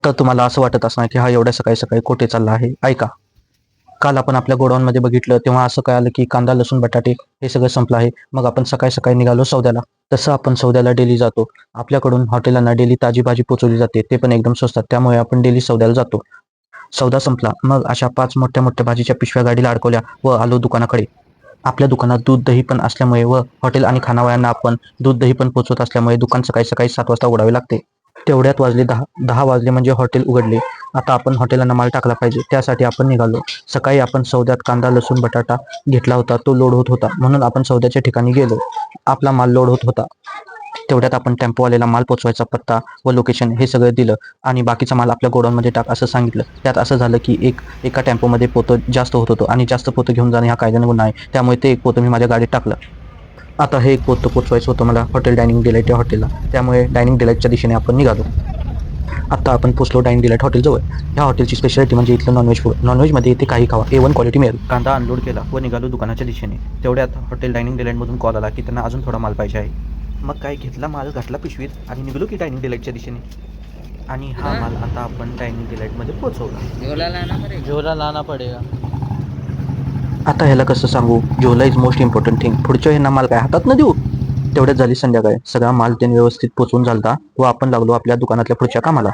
तर तुम्हाला असं वाटत असणार की हा एवढ्या सकाळी सकाळी कुठे चालला आहे. ऐका, काल आपण आपल्या गोडाऊनमध्ये बघितलं तेव्हा असं कळालं की कांदा लसूण बटाटे हे सगळं संपलं आहे. मग आपण सकाळी सकाळी निघालो सौद्याला. तसं आपण सौद्याला डेली जातो. आपल्याकडून हॉटेलांना डेली ताजी भाजी पोचवली जाते, ते पण एकदम स्वस्तात. त्यामुळे आपण डेली सौद्याला जातो. सौदा संपला मग अशा 5 मोठ्या मोठ्या भाजीच्या पिशव्या गाडीला अडकवल्या व आलो दुकानाकडे. आपल्या दुकानात दूध दही पण असल्यामुळे व हॉटेल आणि खानावळ्यांना आपण दूध दही पण पोचवत असल्यामुळे दुकान सकाळी सकाळी 7 वाजता उघडावे लागते. तेवढ्यात वाजले 10 वाजले म्हणजे हॉटेल उघडले. आता आपण हॉटेलांना माल टाकला पाहिजे, त्यासाठी आपण निघालो. सकाळी आपण सौद्यात कांदा लसूण बटाटा घेतला होता, तो लोड होत होता म्हणून आपण सौद्याच्या ठिकाणी गेलो. आपला माल लोड होत होता. तेवढ्यात आपण टेम्पोवाल्याला माल पोचवायचा पत्ता व लोकेशन हे सगळं दिलं आणि बाकीचा माल आपल्या गोडाऊनमध्ये टाक असं सांगितलं. त्यात असं झालं की एका टेम्पोमध्ये पोतं जास्त होत होतं आणि जास्त पोतं घेऊन जाणं हा कायद्याने गुन्हा आहे. त्यामुळे ते एक पोतं मी माझ्या गाडीत टाकलं. आता हे एक पोतं पोचवायचं होतं मला हॉटेल डायनिंग डिलाईट या हॉटेलला. त्यामुळे डायनिंग डिलाईटच्या दिशेने आपण निघालो. आता आपण पोचलो डायनिंग डिलाईट हॉटेलजवळ. ह्या हॉटेलची स्पेशालिटी म्हणजे इथलं नॉनव्हेज फूड. नॉनव्हेजमध्ये इथे काही खावा, A1 क्वालिटी मिळेल. कांदा अनलोड केला व निघालो दुकानाच्या दिशेने. तेवढ्यात हॉटेल डायनिंग डिलाईटमधून कॉल आला की त्यांना अजून थोडा माल पाहिजे आहे. मग काय घेतला माल, घातला पिशवीत आणि निघालो की डायनिंग डिलाईटच्या दिशेने. आणि हा माल आता आपण डायनिंग डिलाईटमध्ये पोचवला. झोला लाना पडेगा. आता ह्याला कसं सांगू, झोला इज मोस्ट इम्पॉर्टंट थिंग. पुढच्या ह्यांना माल काय हातात न देऊ. तेवढ्यात झाली संध्याकाळ. सगळा माल त्यांनी व्यवस्थित पोचवून झालता व आपण लागलो आपल्या दुकानातल्या पुढच्या कामाला.